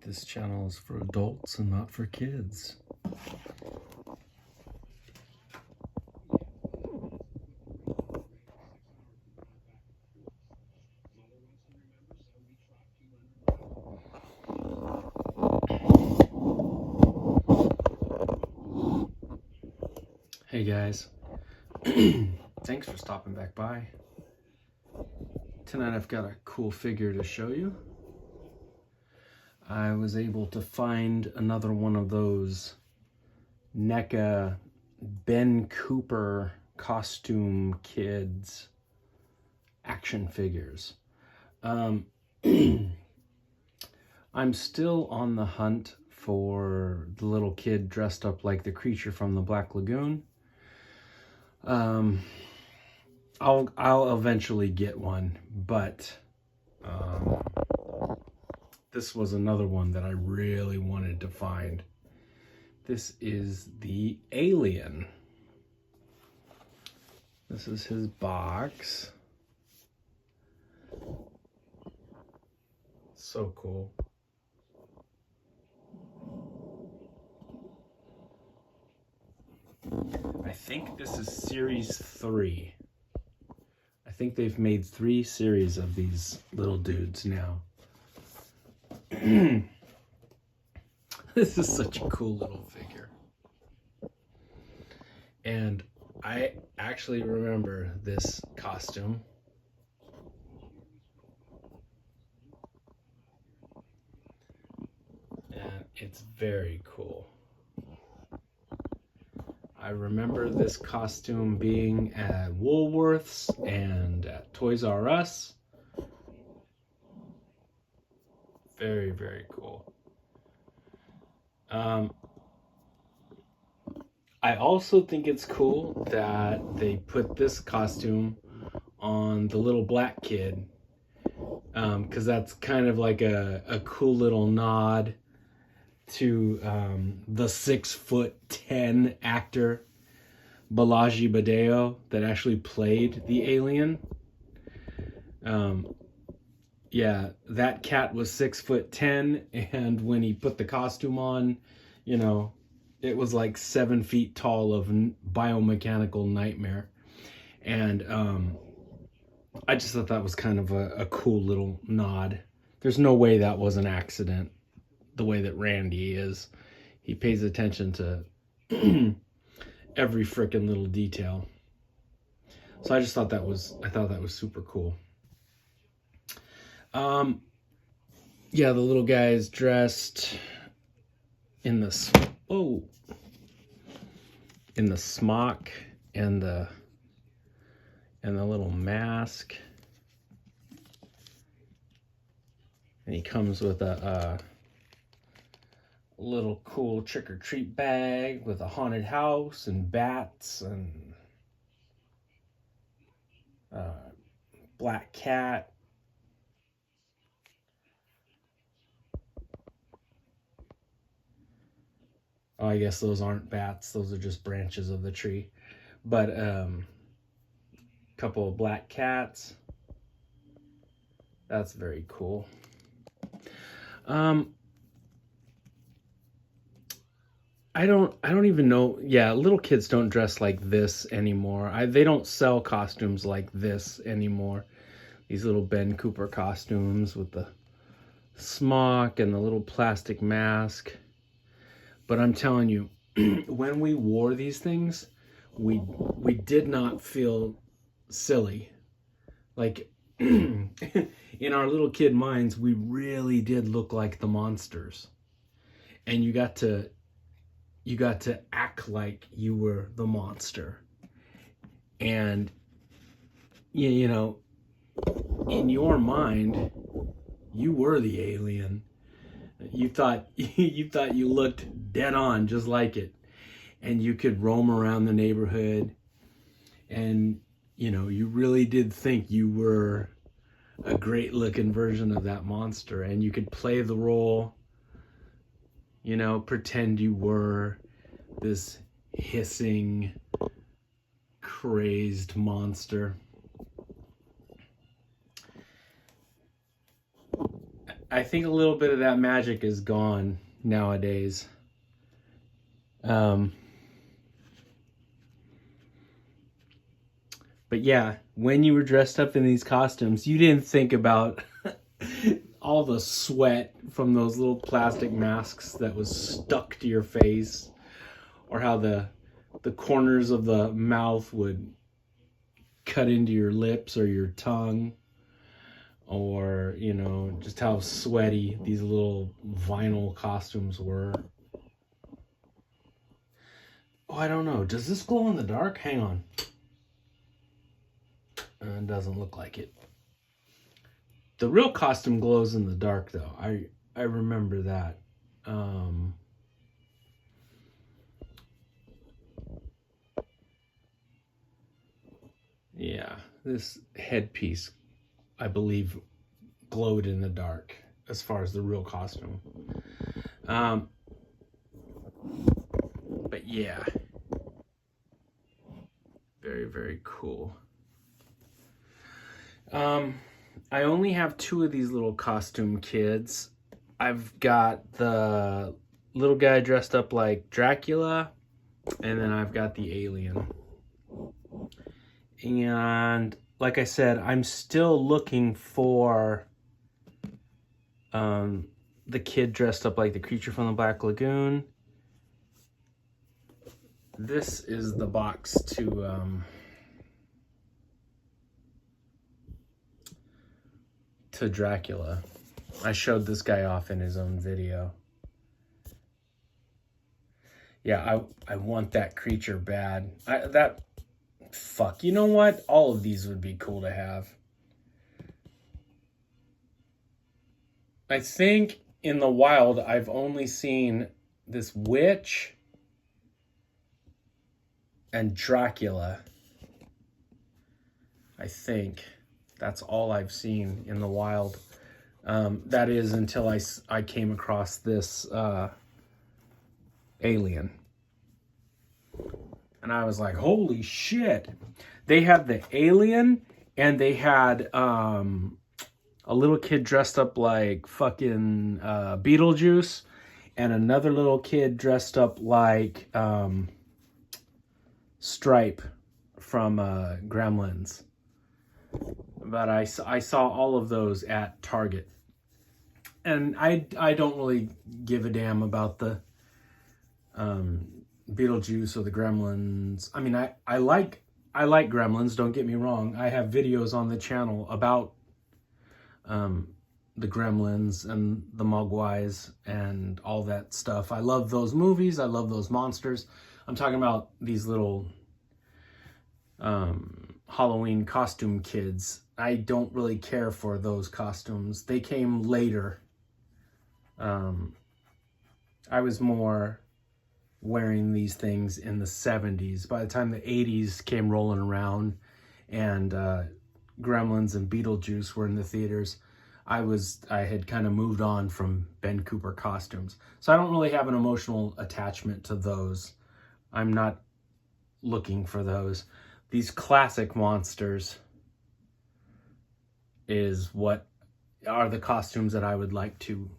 This channel is for adults and not for kids. Hey guys, thanks for stopping back by. Tonight I've got a cool figure to show you. I was able to find another one of those NECA Ben Cooper costume kids action figures. I'm still on the hunt for the little kid dressed up like the creature from the Black Lagoon. I'll eventually get one, but this was another one that I really wanted to find. This is the Alien. This is his box. So cool. I think this is series 3. I think they've made 3 series of these little dudes now. This is such a cool little figure. And I actually remember this costume. And it's very cool. I remember this costume being at Woolworths and at Toys R Us. Very, very cool. I also think it's cool that they put this costume on the little black kid, because that's kind of like a cool little nod to the 6'10" actor Balaji Badeo that actually played the alien. Yeah, that cat was 6'10", and when he put the costume on, you know, it was like 7 feet tall of biomechanical nightmare. And I just thought that was kind of a cool little nod. There's no way that was an accident. The way that Randy is, he pays attention to every frickin' little detail. So I thought that was super cool. Yeah, the little guy is dressed in the smock and the little mask, and he comes with a little cool trick-or-treat bag with a haunted house and bats and black cat. Oh, I guess those aren't bats, those are just branches of the tree. But couple of black cats. That's very cool. I don't even know. Yeah, little kids don't dress like this anymore. They don't sell costumes like this anymore. These little Ben Cooper costumes with the smock and the little plastic mask. But I'm telling you, when we wore these things, we did not feel silly. Like in our little kid minds, we really did look like the monsters. And you got to act like you were the monster. And you know, in your mind, you were the alien. You thought you looked dead on just like it, and you could roam around the neighborhood, and you know, you really did think you were a great looking version of that monster, and you could play the role, you know, pretend you were this hissing, crazed monster. I think a little bit of that magic is gone nowadays. But yeah, when you were dressed up in these costumes, you didn't think about all the sweat from those little plastic masks that was stuck to your face, or how the corners of the mouth would cut into your lips or your tongue, or, you know, just how sweaty these little vinyl costumes were. Oh, I don't know. Does this glow in the dark? Hang on. It doesn't look like it. The real costume glows in the dark, though. I remember that. Yeah, this headpiece, I believe, glowed in the dark as far as the real costume. But yeah, very, very cool. I only have 2 of these little costume kids. I've got the little guy dressed up like Dracula, and then I've got the alien. And like I said, I'm still looking for the kid dressed up like the creature from the Black Lagoon. This is the box to Dracula. I showed this guy off in his own video. Yeah, I want that creature bad. Fuck, you know what? All of these would be cool to have. I think in the wild, I've only seen this witch and Dracula. I think that's all I've seen in the wild. That is until I came across this alien. And I was like, holy shit. They had the alien, and they had a little kid dressed up like fucking Beetlejuice, and another little kid dressed up like Stripe from Gremlins. But I saw all of those at Target. And I don't really give a damn about the Beetlejuice or the Gremlins. I mean, I like Gremlins, don't get me wrong. I have videos on the channel about the Gremlins and the Mogwais and all that stuff. I love those movies. I love those monsters. I'm talking about these little Halloween costume kids. I don't really care for those costumes. They came later. I was more wearing these things in the 70s. By the time the 80s came rolling around and Gremlins and Beetlejuice were in the theaters, I had kind of moved on from Ben Cooper costumes. So I don't really have an emotional attachment to those. I'm not looking for those. These classic monsters is what are the costumes that I would like to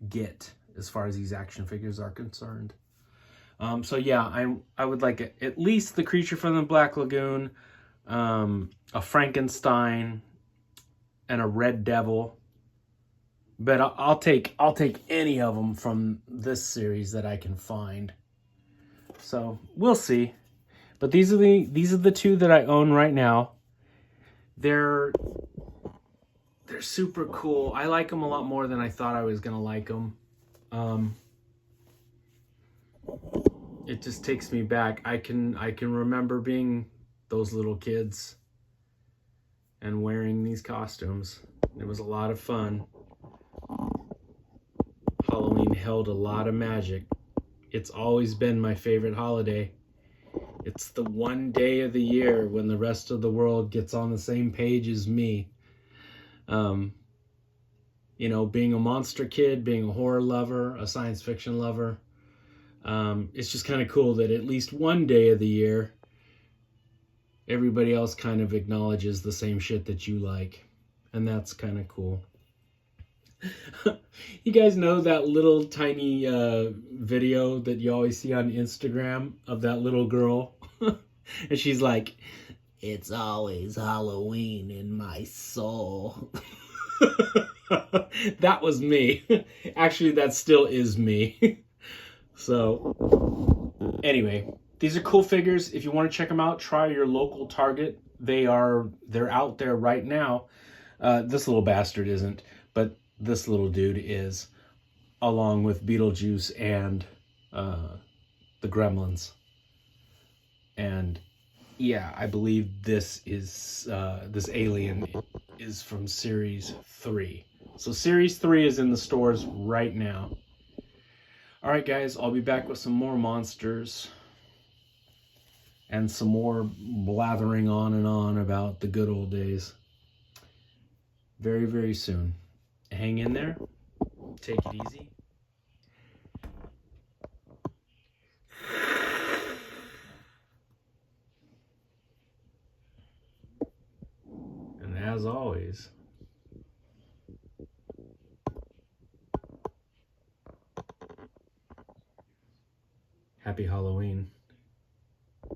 get as far as these action figures are concerned. So yeah, I would like at least the creature from the Black Lagoon, a Frankenstein, and a Red Devil. But I'll take any of them from this series that I can find. So we'll see. But these are the 2 that I own right now. They're super cool. I like them a lot more than I thought I was gonna like them. It just takes me back. I can remember being those little kids and wearing these costumes. It was a lot of fun. Halloween held a lot of magic. It's always been my favorite holiday. It's the one day of the year when the rest of the world gets on the same page as me. You know, being a monster kid, being a horror lover, a science fiction lover, it's just kind of cool that at least one day of the year, everybody else kind of acknowledges the same shit that you like. And that's kind of cool. You guys know that little tiny video that you always see on Instagram of that little girl? And she's like, "It's always Halloween in my soul." That was me. Actually, that still is me. So, anyway, these are cool figures. If you want to check them out, try your local Target. They're out there right now. This little bastard isn't, but this little dude is, along with Beetlejuice and the Gremlins. And yeah, I believe this alien is from Series 3. So Series 3 is in the stores right now. Alright guys, I'll be back with some more monsters and some more blathering on and on about the good old days very, very soon. Hang in there. Take it easy. And as always, happy Halloween.